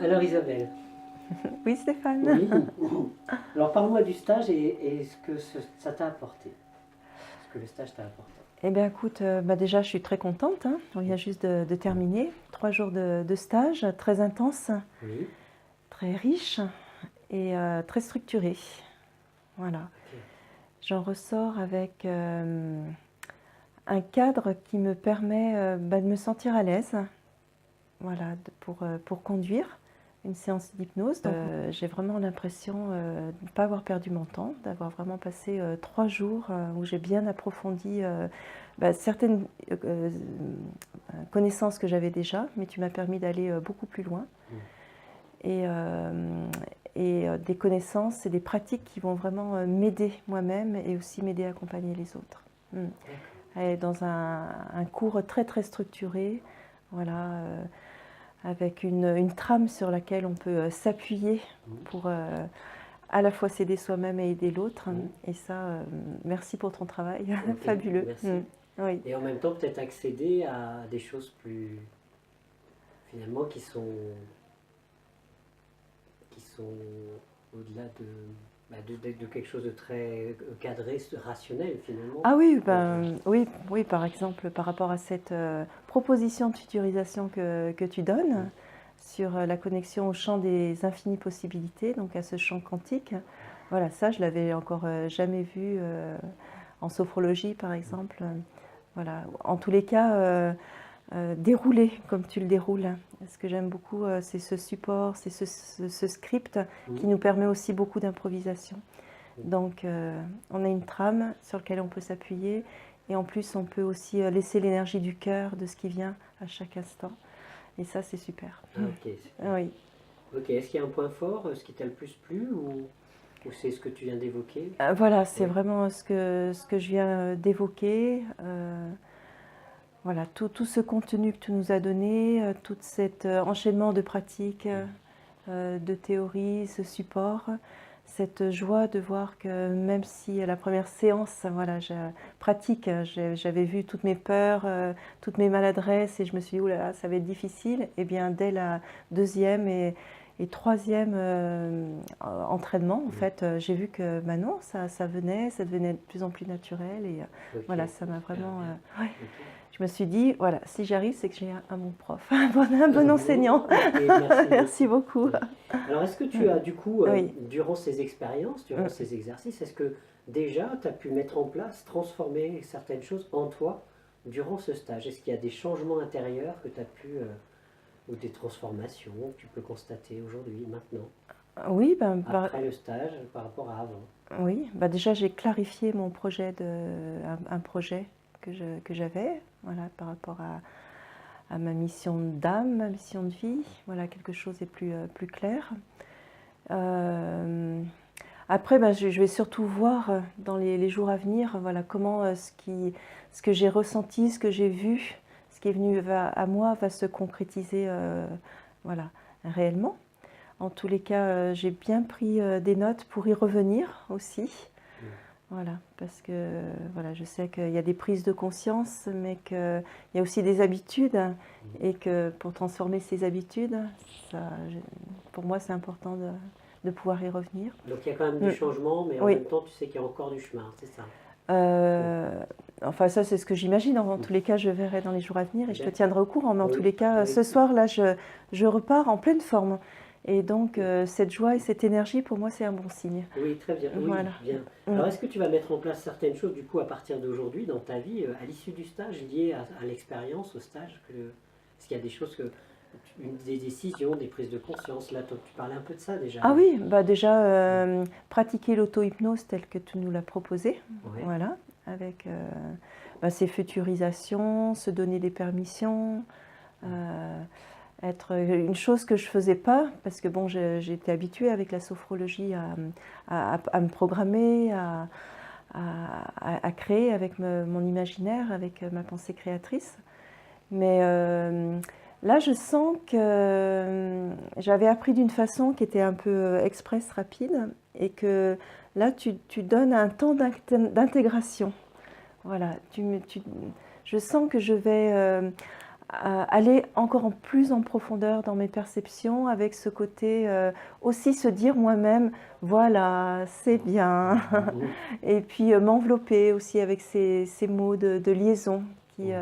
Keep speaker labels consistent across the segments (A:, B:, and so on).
A: Alors Isabelle,
B: Oui, Stéphane.
A: oui. Alors parle-moi du stage et ce que ça t'a apporté. Ce que le stage t'a apporté.
B: Eh bien, écoute, déjà, je suis très contente, hein. On vient juste de terminer. 3 jours de stage, très intense,
A: Oui.
B: très riche et très structuré. Voilà.
A: Ok.
B: J'en ressors avec un cadre qui me permet de me sentir à l'aise, voilà, pour conduire une séance d'hypnose. J'ai vraiment l'impression de ne pas avoir perdu mon temps, d'avoir vraiment passé 3 jours où j'ai bien approfondi certaines connaissances que j'avais déjà, mais tu m'as permis d'aller beaucoup plus loin. Et, des connaissances et des pratiques qui vont vraiment m'aider moi-même et aussi m'aider à accompagner les autres. Et dans un cours très très structuré, voilà, avec une trame sur laquelle on peut s'appuyer pour à la fois s'aider soi-même et aider l'autre. Et ça, merci pour ton travail,
A: Okay,
B: fabuleux.
A: merci.
B: Oui.
A: Et en même temps, peut-être accéder à des choses plus, finalement, qui sont au-delà de quelque chose de très cadré, rationnel finalement.
B: Ah oui, oui, par exemple, par rapport à cette proposition de futurisation que tu donnes sur la connexion au champ des infinies possibilités, donc à ce champ quantique, voilà, ça je l'avais encore jamais vu en sophrologie par exemple. Voilà. En tous les cas, dérouler comme tu le déroules. Ce que j'aime beaucoup, c'est ce support, c'est ce script qui nous permet aussi beaucoup d'improvisation. Donc, on a une trame sur laquelle on peut s'appuyer et en plus, on peut aussi laisser l'énergie du cœur, de ce qui vient à chaque instant. Et ça, c'est super.
A: Ah, ok, super.
B: Oui.
A: Ok, est-ce qu'il y a un point fort, ce qui t'a le plus plu ou c'est ce que tu viens d'évoquer?
B: Voilà, c'est
A: Oui.
B: vraiment ce que je viens d'évoquer. Voilà, tout ce contenu que tu nous as donné, tout cet enchaînement de pratiques, de théories, ce support, cette joie de voir que même si à la première séance, voilà, j'avais vu toutes mes peurs, toutes mes maladresses et je me suis dit, oulala, ça va être difficile, et bien dès la deuxième et troisième entraînement, en fait, j'ai vu que non, ça devenait de plus en plus naturel et
A: Ok,
B: voilà, ça m'a vraiment... ouais.
A: ok.
B: Je me suis dit, voilà, si j'arrive, c'est que j'ai un bon prof, un bon enseignant.
A: Ok, merci
B: Merci
A: beaucoup.
B: beaucoup.
A: Alors, est-ce que tu as, du coup,
B: Oui.
A: durant ces expériences, durant ces exercices, est-ce que déjà tu as pu mettre en place, transformer certaines choses en toi durant ce stage? Est-ce qu'il y a des changements intérieurs que tu as pu, ou des transformations que tu peux constater aujourd'hui, maintenant,
B: Oui,
A: après le stage, par rapport à avant?
B: oui, déjà j'ai clarifié mon projet, un projet que j'avais, voilà, par rapport à ma mission d'âme, ma mission de vie, voilà, quelque chose est plus clair. Après, je vais surtout voir dans les jours à venir, voilà, comment ce que j'ai ressenti, ce que j'ai vu, ce qui est venu à moi va se concrétiser, voilà, réellement. En tous les cas, j'ai bien pris des notes pour y revenir aussi. Voilà, parce que voilà, je sais qu'il y a des prises de conscience, mais qu'il y a aussi des habitudes, et que pour transformer ces habitudes, pour moi, c'est important de pouvoir y revenir.
A: Donc il y a quand même du changement, mais en
B: Oui.
A: même temps, tu sais qu'il y a encore du chemin, c'est ça?
B: Enfin, ça, c'est ce que j'imagine. En tous les cas, je verrai dans les jours à venir et je te
A: D'accord.
B: tiendrai au courant. Mais en
A: Oui,
B: tous les cas,
A: oui.
B: ce soir, là, je repars en pleine forme. Et donc, cette joie et cette énergie, pour moi, c'est un bon signe.
A: Oui, très bien. Oui,
B: Voilà.
A: bien. Alors, est-ce que tu vas mettre en place certaines choses, du coup, à partir d'aujourd'hui, dans ta vie, à l'issue du stage, liées à l'expérience, au stage Est-ce qu'il y a des choses des décisions, des prises de conscience? Là, tu parlais un peu de ça déjà.
B: Ah oui, déjà, pratiquer l'auto-hypnose telle que tu nous l'as proposé.
A: Ouais.
B: Voilà, avec ces futurisations, se donner des permissions, être une chose que je ne faisais pas, parce que bon, j'étais habituée avec la sophrologie à me programmer, à créer avec mon imaginaire, avec ma pensée créatrice. Mais là, je sens que j'avais appris d'une façon qui était un peu express, rapide, et que là, tu donnes un temps d'intégration. Voilà, je sens que je vais aller encore plus en profondeur dans mes perceptions, avec ce côté aussi se dire moi-même, voilà, c'est bien. Et puis m'envelopper aussi avec ces mots de liaison qui,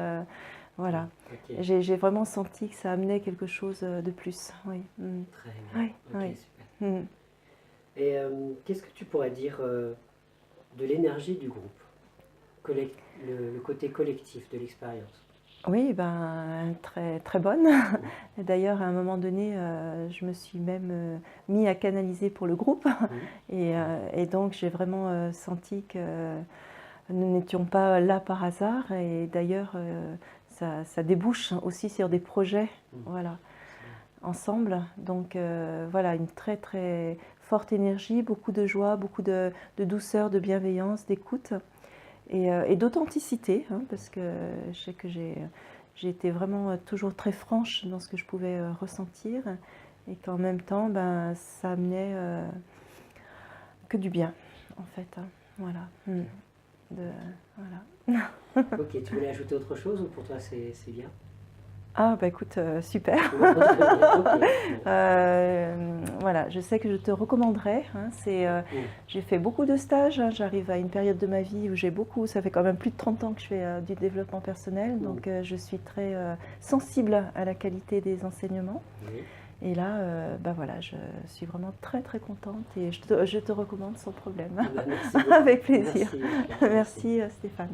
B: voilà.
A: Ok.
B: J'ai vraiment senti que ça amenait quelque chose de plus. Oui.
A: Très bien.
B: Oui,
A: Ok,
B: oui.
A: super. Et qu'est-ce que tu pourrais dire de l'énergie du groupe, le côté collectif de l'expérience?
B: Oui, ben, très, très bonne. Et d'ailleurs, à un moment donné, je me suis même mis à canaliser pour le groupe. Et donc, j'ai vraiment senti que nous n'étions pas là par hasard. Et d'ailleurs, ça débouche aussi sur des projets, voilà, ensemble. Donc, voilà, une très, très forte énergie, beaucoup de joie, beaucoup de douceur, de bienveillance, d'écoute. Et d'authenticité, hein, parce que je sais que j'ai été vraiment toujours très franche dans ce que je pouvais ressentir, et qu'en même temps, ben, ça amenait que du bien, en fait. Hein. Voilà. Voilà.
A: Ok, tu voulais ajouter autre chose ou pour toi c'est bien?
B: Ah, bah écoute, super.
A: Ok.
B: Voilà, je sais que je te recommanderais. Hein, j'ai fait beaucoup de stages. Hein, j'arrive à une période de ma vie où j'ai beaucoup, ça fait quand même plus de 30 ans que je fais du développement personnel, donc je suis très sensible à la qualité des enseignements.
A: Oui.
B: Et là, bah voilà, je suis vraiment très très contente et je te recommande sans problème.
A: Merci beaucoup.
B: Avec plaisir.
A: Merci,
B: Merci Stéphane.